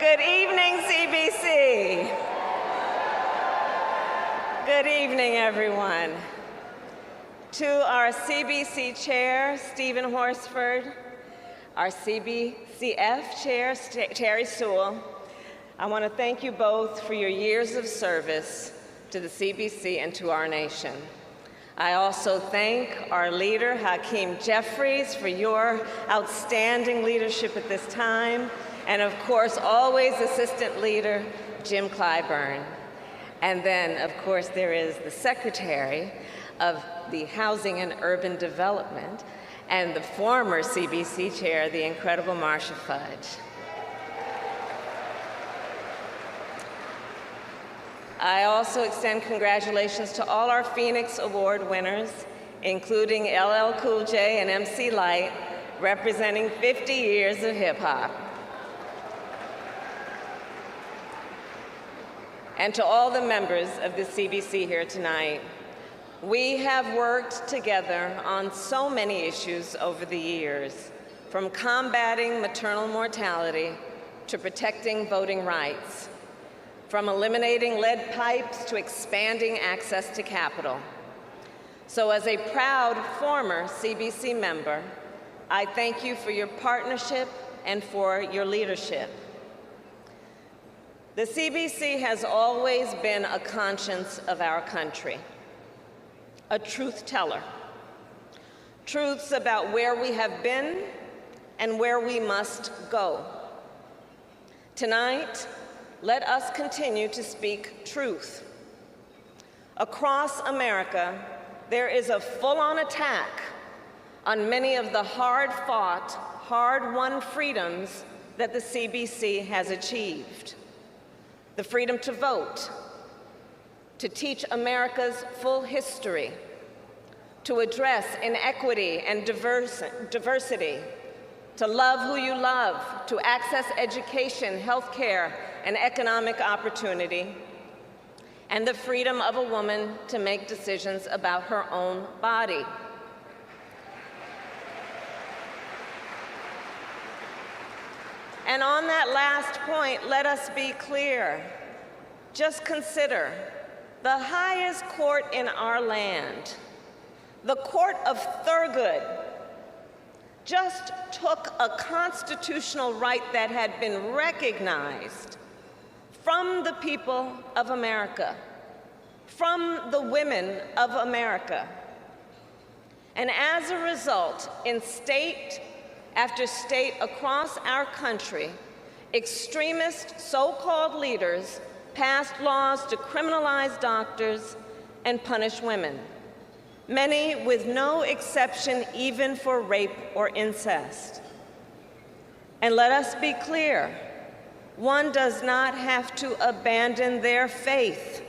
Good evening, CBC. Good evening, everyone. To our CBC Chair, Stephen Horsford, our CBCF Chair, Terry Sewell, I want to thank you both for your years of service to the CBC and to our nation. I also thank our leader, Hakeem Jeffries, for your outstanding leadership at this time, and of course, always Assistant Leader Jim Clyburn. And then, of course, there is the Secretary of the Housing and Urban Development and the former CBC Chair, the incredible Marcia Fudge. I also extend congratulations to all our Phoenix Award winners, including LL Cool J and MC Lyte, representing 50 years of hip hop. And to all the members of the CBC here tonight, we have worked together on so many issues over the years, from combating maternal mortality to protecting voting rights, from eliminating lead pipes to expanding access to capital. So as a proud former CBC member, I thank you for your partnership and for your leadership. The CBC has always been a conscience of our country, a truth teller, truths about where we have been and where we must go. Tonight, let us continue to speak truth. Across America, there is a full-on attack on many of the hard-fought, hard-won freedoms that the CBC has achieved. The freedom to vote, to teach America's full history, to address inequity and diversity, to love who you love, to access education, healthcare, and economic opportunity, and the freedom of a woman to make decisions about her own body. And on that last point, let us be clear. Just consider the highest court in our land, the Court of Thurgood, just took a constitutional right that had been recognized from the people of America, from the women of America. And as a result, in state after state across our country, extremist so-called leaders passed laws to criminalize doctors and punish women, many with no exception even for rape or incest. And let us be clear, one does not have to abandon their faith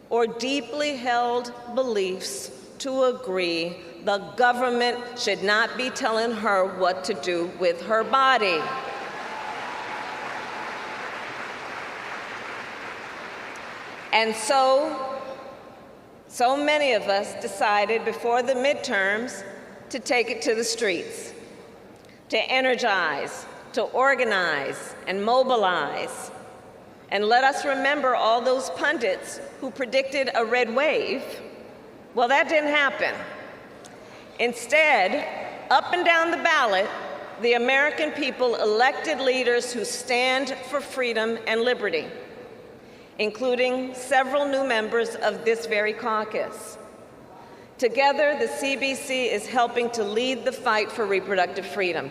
or deeply held beliefs to agree the government should not be telling her what to do with her body. And so many of us decided before the midterms to take it to the streets, to energize, to organize, and mobilize. And let us remember all those pundits who predicted a red wave. Well, that didn't happen. Instead, up and down the ballot, the American people elected leaders who stand for freedom and liberty, including several new members of this very caucus. Together, the CBC is helping to lead the fight for reproductive freedom,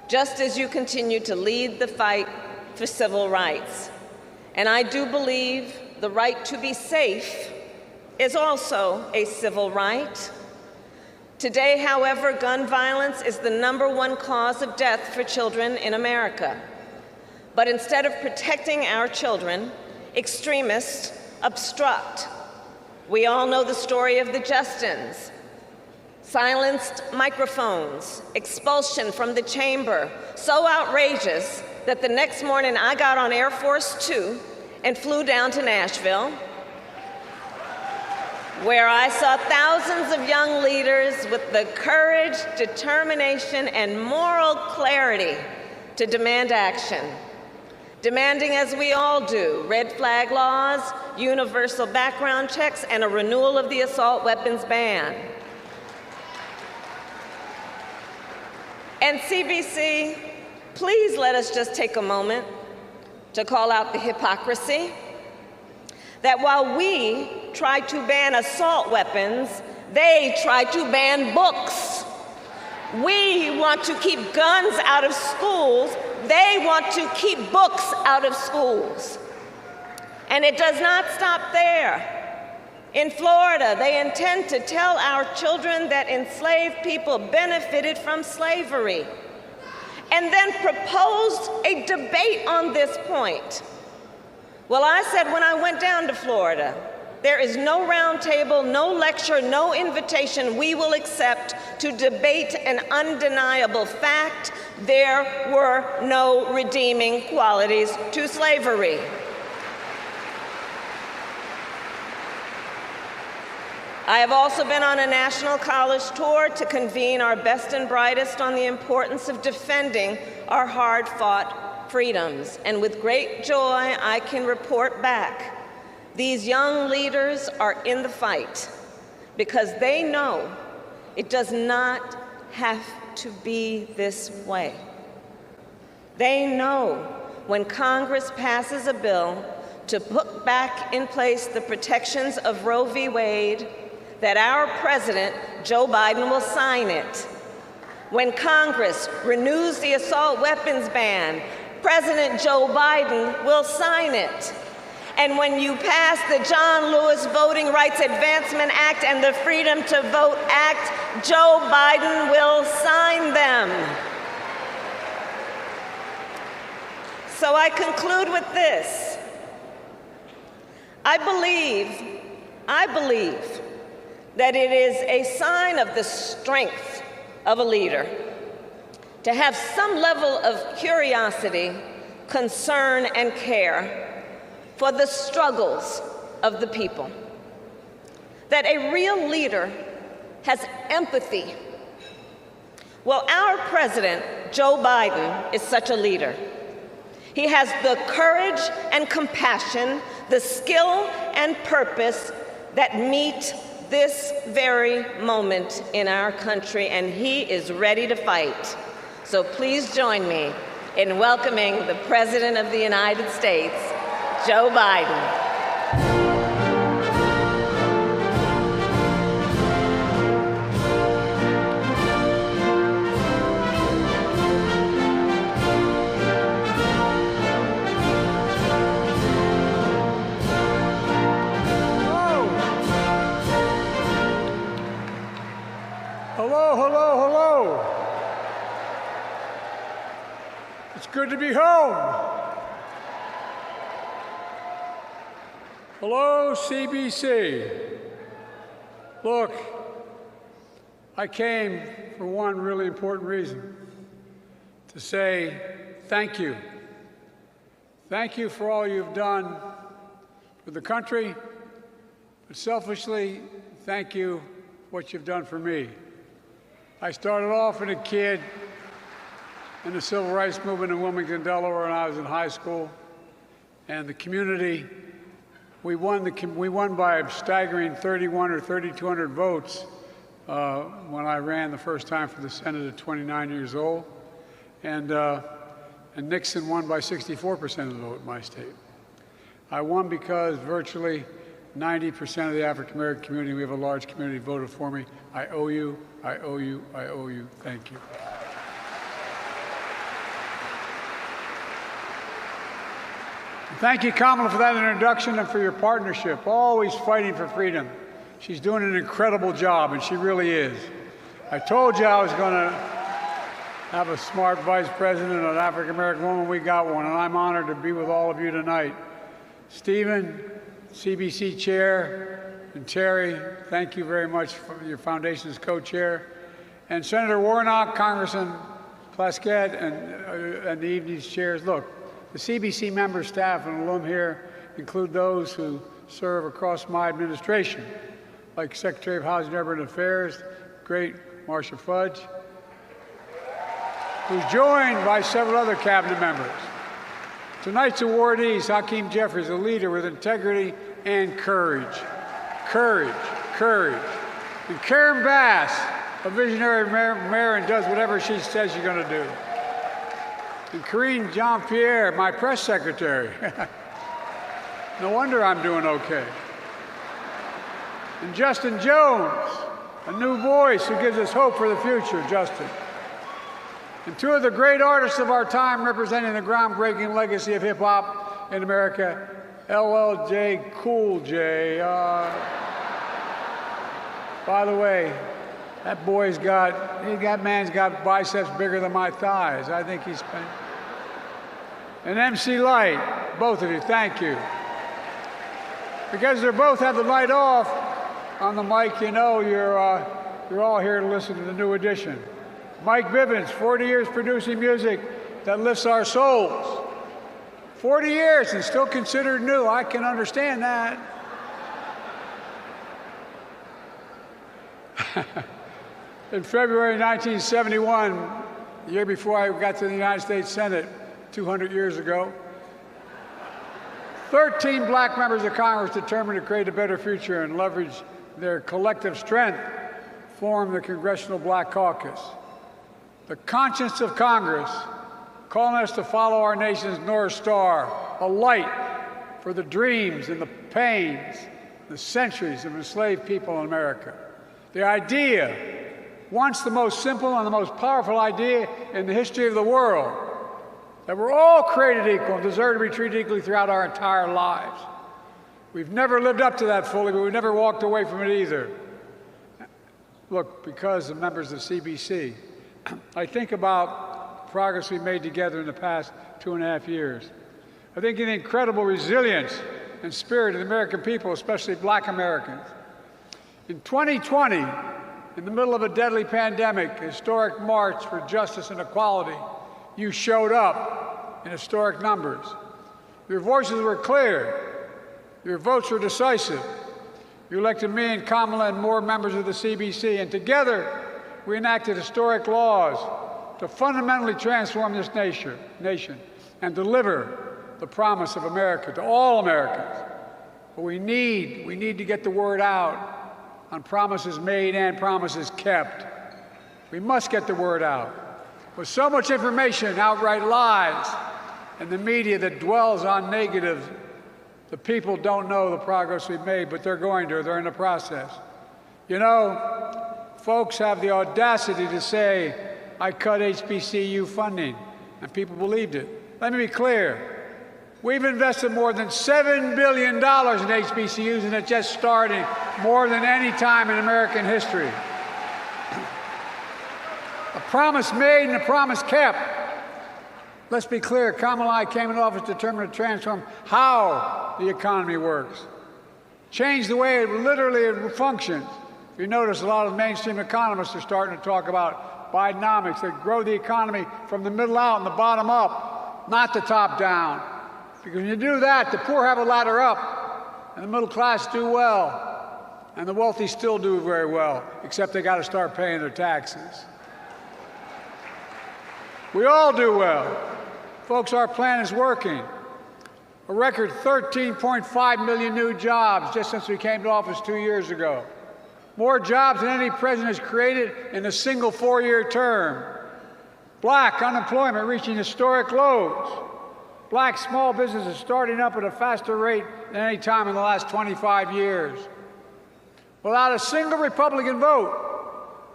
just as you continue to lead the fight for civil rights. And I do believe the right to be safe is also a civil right. Today, however, gun violence is the #1 cause of death for children in America. But instead of protecting our children, extremists obstruct. We all know the story of the Justins. Silenced microphones, expulsion from the chamber, so outrageous that the next morning I got on Air Force 2 and flew down to Nashville, where I saw thousands of young leaders with the courage, determination, and moral clarity to demand action, demanding, as we all do, red flag laws, universal background checks, and a renewal of the assault weapons ban. And CBC, please let us just take a moment to call out the hypocrisy that while we try to ban assault weapons, they try to ban books. We want to keep guns out of schools. They want to keep books out of schools. And it does not stop there. In Florida, they intend to tell our children that enslaved people benefited from slavery, and then proposed a debate on this point. Well, I said when I went down to Florida, there is no round table, no lecture, no invitation we will accept to debate an undeniable fact: there were no redeeming qualities to slavery. I have also been on a national college tour to convene our best and brightest on the importance of defending our hard-fought freedoms. And with great joy, I can report back, these young leaders are in the fight because they know it does not have to be this way. They know when Congress passes a bill to put back in place the protections of Roe v. Wade, that our President, Joe Biden, will sign it. When Congress renews the assault weapons ban, President Joe Biden will sign it. And when you pass the John Lewis Voting Rights Advancement Act and the Freedom to Vote Act, Joe Biden will sign them. So I conclude with this. I believe that it is a sign of the strength of a leader to have some level of curiosity, concern, and care for the struggles of the people. That a real leader has empathy. Well, our president, Joe Biden, is such a leader. He has the courage and compassion, the skill and purpose that meet this very moment in our country, and he is ready to fight. So please join me in welcoming the President of the United States, Joe Biden. Hello, hello, hello. It's good to be home. Hello, CBC. Look, I came for one really important reason, to say thank you. Thank you for all you've done for the country, but selfishly, thank you for what you've done for me. I started off as a kid in the civil rights movement in Wilmington, Delaware, when I was in high school. And the community, we won by a staggering 31 or 3,200 votes when I ran the first time for the Senate at 29 years old. And Nixon won by 64% of the vote in my state. I won because virtually 90% of the African-American community, we have a large community, voted for me. I owe you, I owe you, I owe you. Thank you. Thank you, Kamala, for that introduction and for your partnership, always fighting for freedom. She's doing an incredible job, and she really is. I told you I was going to have a smart vice president and an African-American woman. We got one, and I'm honored to be with all of you tonight. Stephen, CBC chair, and Terry, thank you very much for your foundation's co-chair. And Senator Warnock, Congressman Plaskett, and the evening's chairs. Look, the CBC member, staff, and alum here include those who serve across my administration, like Secretary of Housing and Urban Affairs, great Marcia Fudge, who's joined by several other cabinet members. Tonight's awardees, Hakeem Jeffries, a leader with integrity and courage. Courage, courage. And Karen Bass, a visionary mayor and does whatever she says she's going to do. And Karine Jean-Pierre, my press secretary. No wonder I'm doing okay. And Justin Jones, a new voice who gives us hope for the future, Justin. And two of the great artists of our time representing the groundbreaking legacy of hip-hop in America, LL Cool J. By the way, that man's got biceps bigger than my thighs. I think he's spent. And MC Light, both of you, thank you. Because they both have the light off on the mic, you know you're all here to listen to the new edition. Mike Bivens, 40 years producing music that lifts our souls. 40 years and still considered new. I can understand that. In February 1971, the year before I got to the United States Senate, 200 years ago, 13 black members of Congress determined to create a better future and leverage their collective strength formed the Congressional Black Caucus. The conscience of Congress, calling us to follow our nation's North Star, a light for the dreams and the pains, the centuries of enslaved people in America. The idea, once the most simple and the most powerful idea in the history of the world, that we're all created equal and deserve to be treated equally throughout our entire lives. We've never lived up to that fully, but we've never walked away from it either. Look, because of members of CBC, I think about the progress we've made together in the past 2.5 years. I think of the incredible resilience and spirit of the American people, especially black Americans. In 2020, in the middle of a deadly pandemic, a historic march for justice and equality, you showed up in historic numbers. Your voices were clear. Your votes were decisive. You elected me and Kamala and more members of the CBC, and together we enacted historic laws to fundamentally transform this nation and deliver the promise of America to all Americans. But we need to get the word out on promises made and promises kept. We must get the word out. With so much information, outright lies, and the media that dwells on negative, the people don't know the progress we've made, but they're going to. They're in the process. You know, folks have the audacity to say, I cut HBCU funding, and people believed it. Let me be clear. We've invested more than $7 billion in HBCUs, and it's just starting, more than any time in American history. A promise made and a promise kept. Let's be clear, Kamala and I came into office determined to transform how the economy works. Change the way it literally functions. If you notice, a lot of mainstream economists are starting to talk about Bidenomics, that grow the economy from the middle out and the bottom up, not the top down. Because when you do that, the poor have a ladder up, and the middle class do well, and the wealthy still do very well, except they got to start paying their taxes. We all do well. Folks, our plan is working. A record 13.5 million new jobs just since we came to office 2 years ago. More jobs than any president has created in a single 4-year term. Black unemployment reaching historic lows. Black small businesses starting up at a faster rate than any time in the last 25 years. Without a single Republican vote,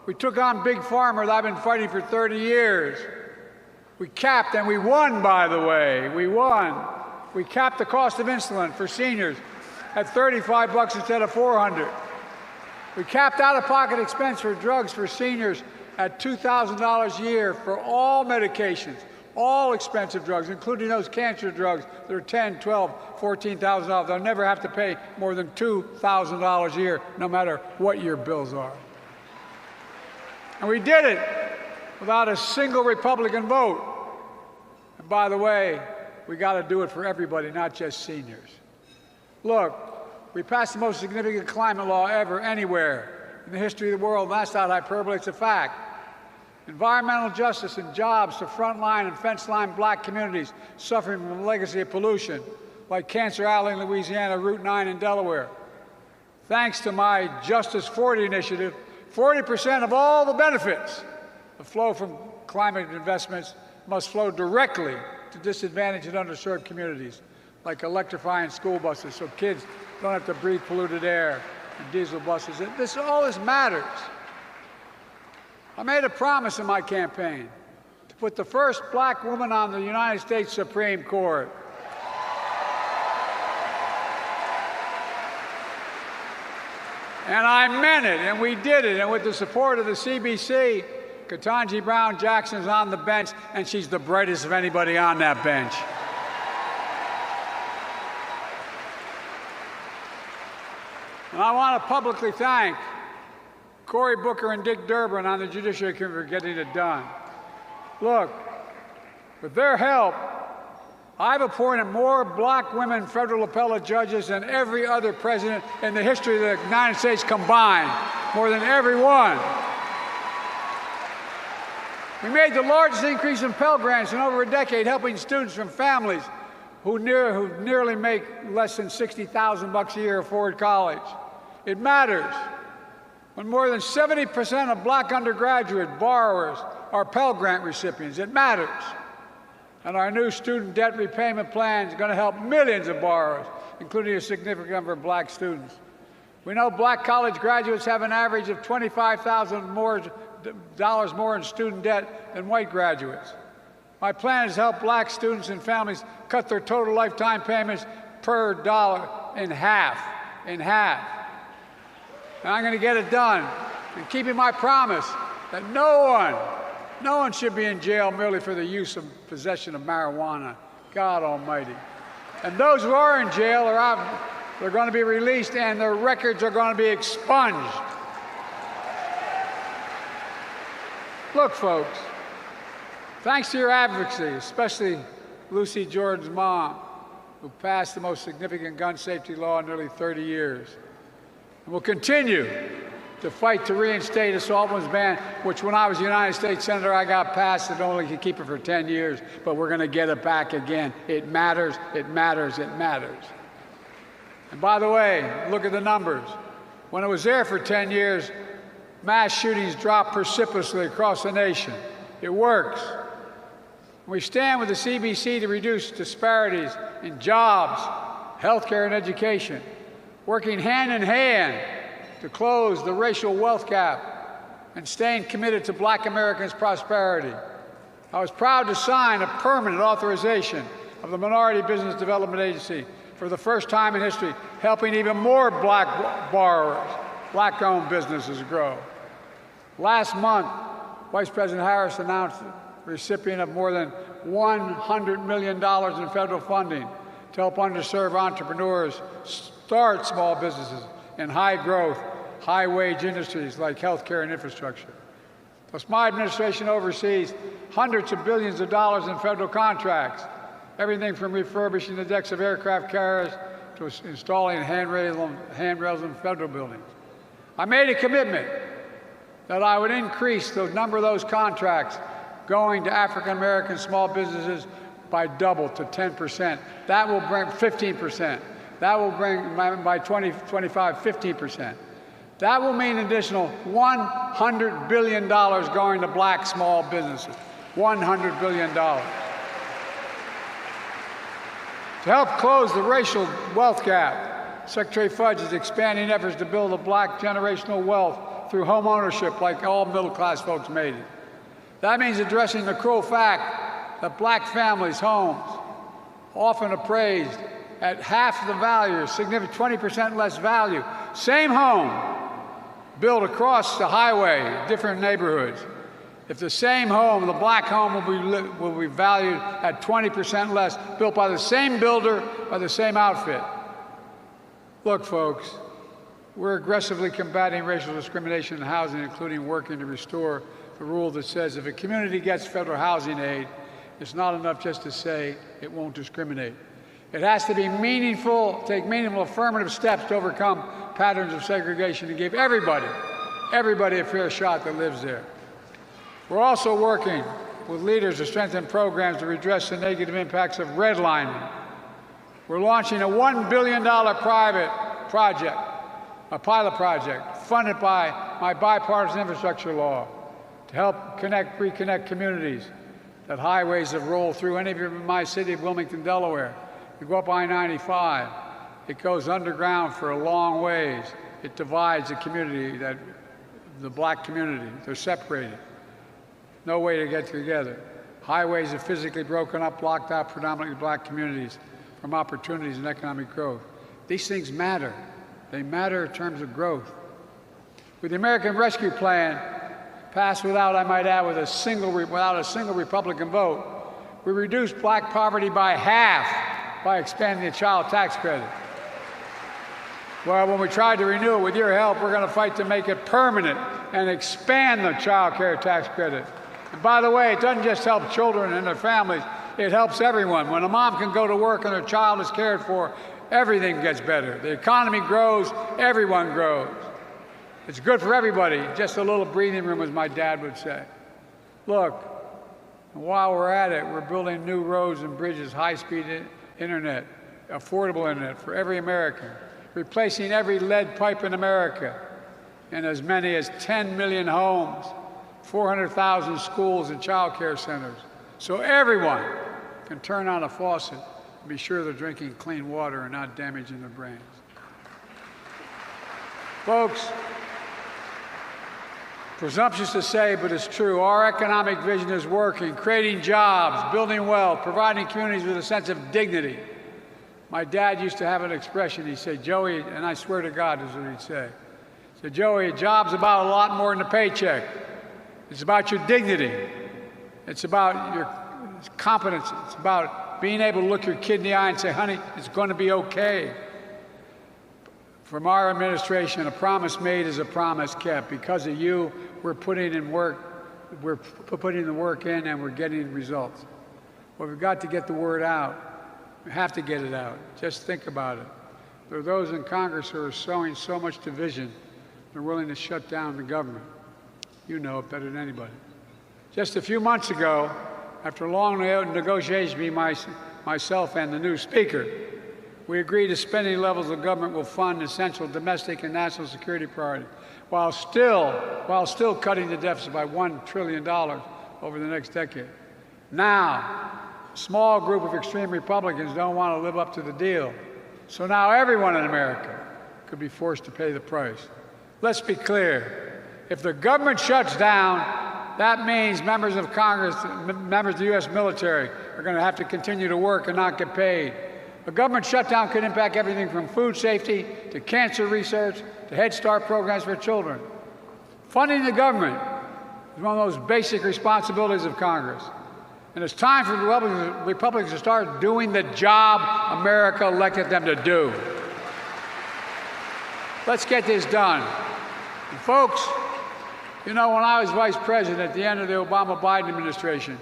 we took on Big Pharma that I've been fighting for 30 years. We capped, and we won, by the way, we won. We capped the cost of insulin for seniors at $35 instead of $400. We capped out-of-pocket expense for drugs for seniors at $2,000 a year for all medications, all expensive drugs, including those cancer drugs that are $10,000, $12,000, $14,000. They'll never have to pay more than $2,000 a year, no matter what your bills are. And we did it without a single Republican vote. And by the way, we got to do it for everybody, not just seniors. Look, we passed the most significant climate law ever, anywhere in the history of the world. That's not hyperbole, it's a fact. environmental justice and jobs to frontline and fence-line black communities suffering from the legacy of pollution, like Cancer Alley in Louisiana, Route 9 in Delaware. Thanks to my Justice 40 initiative, 40% of all the benefits that flow from climate investments must flow directly to disadvantaged and underserved communities, like electrifying school buses so kids don't have to breathe polluted air and diesel buses. All this matters. I made a promise in my campaign to put the first black woman on the United States Supreme Court. And I meant it, and we did it. And with the support of the CBC, Ketanji Brown Jackson's on the bench, and she's the brightest of anybody on that bench. And I want to publicly thank Cory Booker and Dick Durbin on the Judiciary Committee for getting it done. Look, with their help, I've appointed more black women federal appellate judges than every other president in the history of the United States combined, more than every one. We made the largest increase in Pell Grants in over a decade, helping students from families who nearly make less than $60,000 a year afford college. It matters. When more than 70% of black undergraduate borrowers are Pell Grant recipients, it matters. And our new student debt repayment plan is going to help millions of borrowers, including a significant number of black students. We know black college graduates have an average of $25,000 more in student debt than white graduates. My plan is to help black students and families cut their total lifetime payments per dollar in half. And I'm going to get it done, and keeping my promise that no one should be in jail merely for the use of possession of marijuana. God Almighty. And those who are in jail are out, they're going to be released, and their records are going to be expunged. Look, folks, thanks to your advocacy, especially Lucy Jordan's mom, who passed the most significant gun safety law in nearly 30 years, and will continue to fight to reinstate assault weapons ban, which when I was United States Senator, I got passed and only could keep it for 10 years, but we're going to get it back again. It matters, it matters, it matters. And by the way, look at the numbers. When it was there for 10 years, mass shootings dropped precipitously across the nation. It works. We stand with the CBC to reduce disparities in jobs, healthcare, and education, working hand in hand to close the racial wealth gap and staying committed to black Americans' prosperity. I was proud to sign a permanent authorization of the Minority Business Development Agency for the first time in history, helping even more black borrowers, black-owned businesses grow. Last month, Vice President Harris announced the recipient of more than $100 million in federal funding to help underserved entrepreneurs start small businesses in high-growth, high-wage industries like healthcare and infrastructure. Plus, my administration oversees hundreds of billions of dollars in federal contracts, everything from refurbishing the decks of aircraft carriers to installing handrails in federal buildings. I made a commitment that I would increase the number of those contracts going to African-American small businesses by double to 10%. That will bring 15%. That will bring, by 2025, 15%. That will mean an additional $100 billion going to black small businesses. $100 billion. To help close the racial wealth gap, Secretary Fudge is expanding efforts to build a black generational wealth through home ownership like all middle-class folks made it. That means addressing the cruel fact that black families' homes, often appraised at half the value, significant 20% less value, same home, built across the highway, different neighborhoods. If the same home, the black home, will be valued at 20% less, built by the same builder, by the same outfit. Look, folks, we're aggressively combating racial discrimination in housing, including working to restore the rule that says if a community gets federal housing aid, it's not enough just to say it won't discriminate. It has to be meaningful, take meaningful affirmative steps to overcome patterns of segregation and give everybody a fair shot that lives there. We're also working with leaders to strengthen programs to redress the negative impacts of redlining. We're launching a $1 billion pilot project funded by my bipartisan infrastructure law to help reconnect communities that highways have rolled through. Any of you in my city of Wilmington, Delaware, you go up I-95, it goes underground for a long ways. It divides the community, the black community. They're separated. No way to get together. Highways are physically broken up, blocked out predominantly black communities from opportunities and economic growth. These things matter. They matter in terms of growth. With the American Rescue Plan, passed without, I might add, without a single Republican vote, we reduced black poverty by half by expanding the child tax credit. Well, when we tried to renew it with your help, we're going to fight to make it permanent and expand the child care tax credit. And by the way, it doesn't just help children and their families, it helps everyone. When a mom can go to work and her child is cared for, everything gets better. The economy grows, everyone grows. It's good for everybody, just a little breathing room, as my dad would say. Look, while we're at it, we're building new roads and bridges, high-speed internet, affordable internet for every American, replacing every lead pipe in America, in as many as 10 million homes, 400,000 schools and child care centers, so everyone can turn on a faucet and be sure they're drinking clean water and not damaging their brains. Folks, presumptuous to say, but it's true. Our economic vision is working, creating jobs, building wealth, providing communities with a sense of dignity. My dad used to have an expression. He'd say, Joey, and I swear to God, this is what he'd say. He said, Joey, a job's about a lot more than a paycheck. It's about your dignity. It's about your competence. It's about being able to look your kid in the eye and say, honey, it's going to be okay. From our administration, a promise made is a promise kept. Because of you, we're putting the work in and we're getting results. Well, we've got to get the word out. We have to get it out. Just think about it. There are those in Congress who are sowing so much division, they're willing to shut down the government. You know it better than anybody. Just a few months ago, after long negotiations between myself and the new speaker, we agreed to spending levels the government will fund essential domestic and national security priorities, while still cutting the deficit by $1 trillion over the next decade. Now, a small group of extreme Republicans don't want to live up to the deal. So now everyone in America could be forced to pay the price. Let's be clear. If the government shuts down, that means members of Congress, members of the U.S. military are going to have to continue to work and not get paid. A government shutdown could impact everything from food safety to cancer research to Head Start programs for children. Funding the government is one of those basic responsibilities of Congress. And it's time for Republicans to start doing the job America elected them to do. Let's get this done. And folks, you know, when I was vice president at the end of the Obama-Biden administration,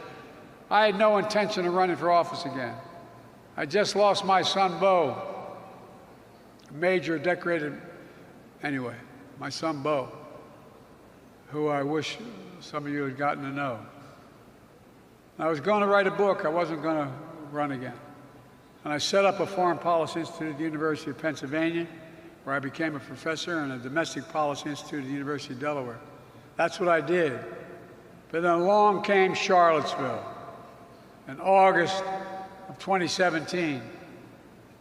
I had no intention of running for office again. I just lost my son, Bo, major decorated, anyway, my son, Bo, who I wish some of you had gotten to know. I was going to write a book. I wasn't going to run again. And I set up a foreign policy institute at the University of Pennsylvania, where I became a professor, and a domestic policy institute at the University of Delaware. That's what I did. But then along came Charlottesville in August of 2017,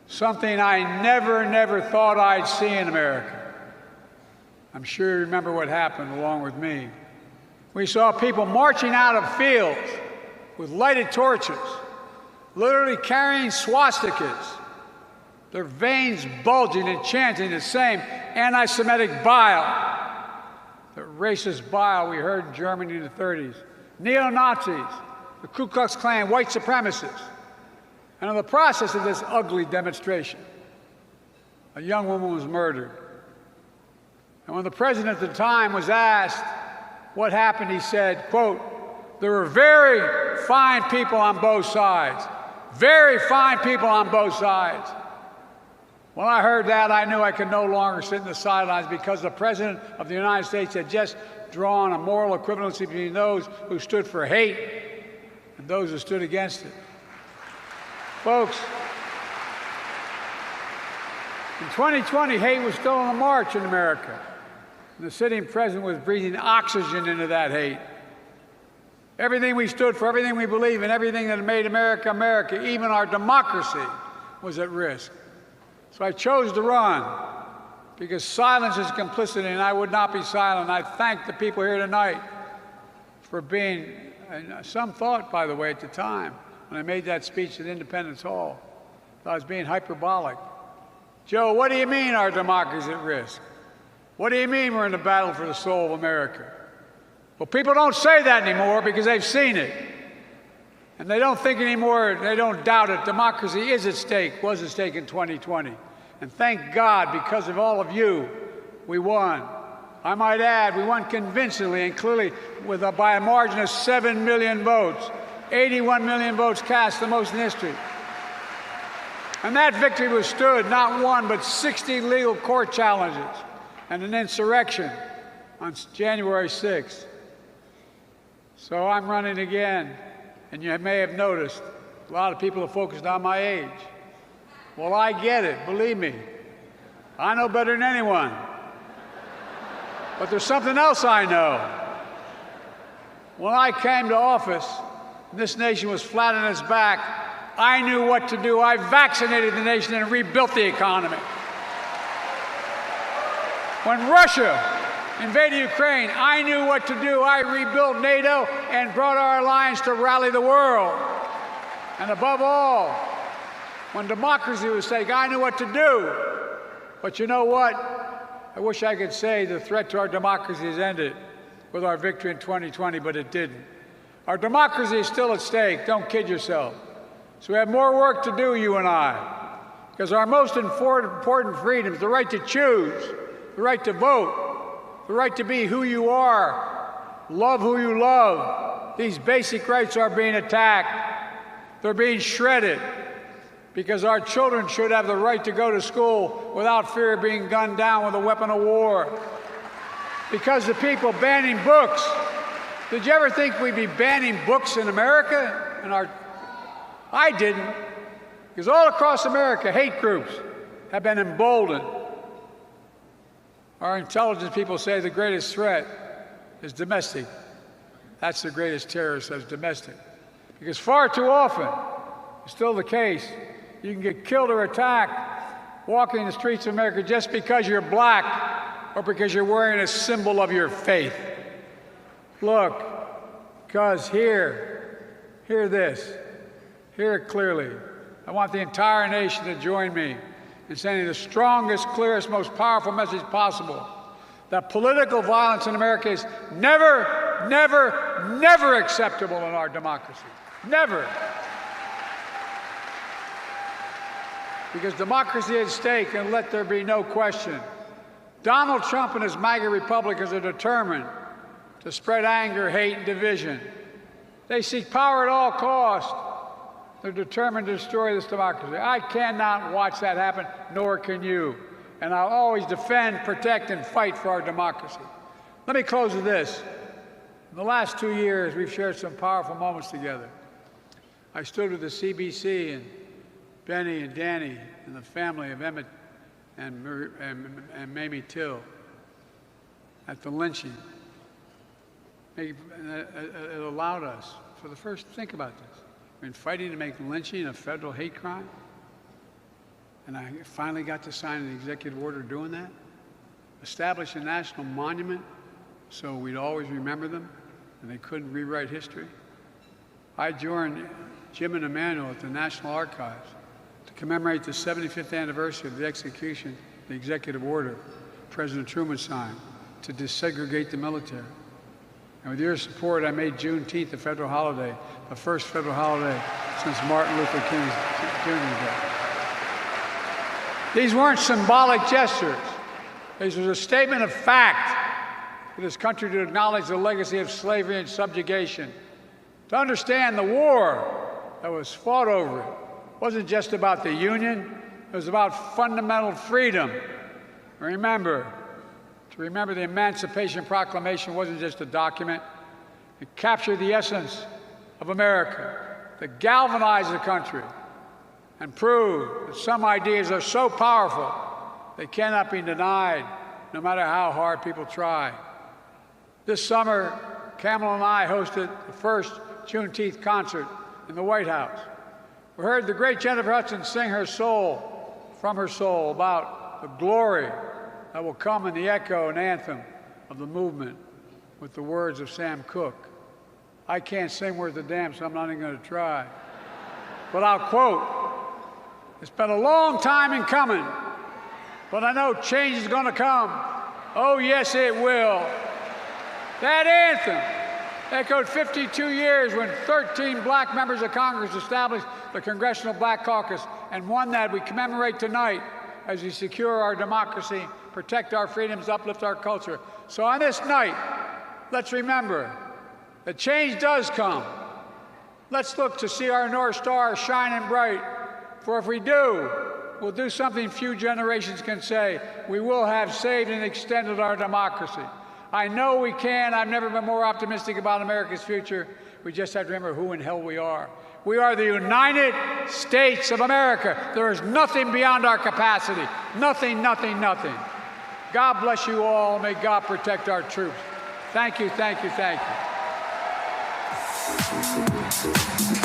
something I never thought I'd see in America. I'm sure you remember what happened along with me. We saw people marching out of fields with lighted torches, literally carrying swastikas, their veins bulging and chanting the same anti-Semitic bile, the racist bile we heard in Germany in the 30s, neo-Nazis, the Ku Klux Klan, white supremacists. And in the process of this ugly demonstration, a young woman was murdered. And when the president at the time was asked what happened, he said, quote, "There were very fine people on both sides. Very fine people on both sides." When I heard that, I knew I could no longer sit in the sidelines, because the President of the United States had just drawn a moral equivalency between those who stood for hate and those who stood against it. Folks, in 2020, hate was still on the march in America. And the sitting president was breathing oxygen into that hate. Everything we stood for, everything we believe in, everything that made America America, even our democracy, was at risk. So I chose to run because silence is complicity, and I would not be silent. I thank the people here tonight for being, and some thought, by the way, at the time, when I made that speech at Independence Hall, that I was being hyperbolic. Joe, what do you mean our democracy is at risk? What do you mean we're in a battle for the soul of America? Well, people don't say that anymore because they've seen it. And they don't think anymore, they don't doubt it. Democracy is at stake, was at stake in 2020. And thank God, because of all of you, we won. I might add, we won convincingly and clearly by a margin of 7 million votes. 81 million votes cast, the most in history. And that victory withstood not one, but 60 legal court challenges and an insurrection on January 6th. So I'm running again, and you may have noticed a lot of people are focused on my age. Well, I get it, believe me. I know better than anyone. But there's something else I know. When I came to office, and this nation was flat on its back, I knew what to do. I vaccinated the nation and rebuilt the economy. When Russia invaded Ukraine, I knew what to do. I rebuilt NATO and brought our alliance to rally the world. And above all, when democracy was at stake, I knew what to do. But you know what? I wish I could say the threat to our democracy has ended with our victory in 2020, but it didn't. Our democracy is still at stake. Don't kid yourself. So we have more work to do, you and I, because our most important freedoms, the right to choose, the right to vote, the right to be who you are, love who you love. These basic rights are being attacked. They're being shredded because our children should have the right to go to school without fear of being gunned down with a weapon of war. Because the people banning books. Did you ever think we'd be banning books in America? I didn't. Because all across America, hate groups have been emboldened. Our intelligence people say the greatest threat is domestic. That's the greatest terror, says domestic. Because far too often, it's still the case, you can get killed or attacked walking the streets of America just because you're black or because you're wearing a symbol of your faith. Look, because hear this, hear it clearly. I want the entire nation to join me in sending the strongest, clearest, most powerful message possible that political violence in America is never, never, never acceptable in our democracy. Never. Because democracy is at stake, and let there be no question. Donald Trump and his MAGA Republicans are determined to spread anger, hate, and division. They seek power at all costs. They're determined to destroy this democracy. I cannot watch that happen, nor can you. And I'll always defend, protect, and fight for our democracy. Let me close with this. In the last 2 years, we've shared some powerful moments together. I stood with the CBC and Benny and Danny and the family of Emmett and Mamie Till at the lynching. It allowed us, for the first, think about this. We've been fighting to make lynching a federal hate crime, and I finally got to sign an executive order doing that. Establish a national monument so we'd always remember them and they couldn't rewrite history. I joined Jim and Emmanuel at the National Archives to commemorate the 75th anniversary of the execution of the executive order President Truman signed to desegregate the military. And with your support, I made Juneteenth a federal holiday, the first federal holiday since Martin Luther King's Jr. Day. These weren't symbolic gestures. This was a statement of fact for this country to acknowledge the legacy of slavery and subjugation, to understand the war that was fought over it wasn't just about the Union, it was about fundamental freedom. Remember, to remember the Emancipation Proclamation wasn't just a document. It captured the essence of America, that galvanized the country and proved that some ideas are so powerful they cannot be denied, no matter how hard people try. This summer, Kamala and I hosted the first Juneteenth concert in the White House. We heard the great Jennifer Hudson sing from her soul, about the glory that will come in the echo and anthem of the movement with the words of Sam Cooke. I can't sing worth a damn, so I'm not even going to try. But I'll quote, "It's been a long time in coming, but I know change is going to come. Oh, yes, it will." That anthem echoed 52 years when 13 black members of Congress established the Congressional Black Caucus, and one that we commemorate tonight as we secure our democracy, protect our freedoms, uplift our culture. So on this night, let's remember that change does come. Let's look to see our North Star shining bright, for if we do, we'll do something few generations can say. We will have saved and extended our democracy. I know we can. I've never been more optimistic about America's future. We just have to remember who in hell we are. We are the United States of America. There is nothing beyond our capacity. Nothing, nothing, nothing. God bless you all. May God protect our troops. Thank you, thank you, thank you.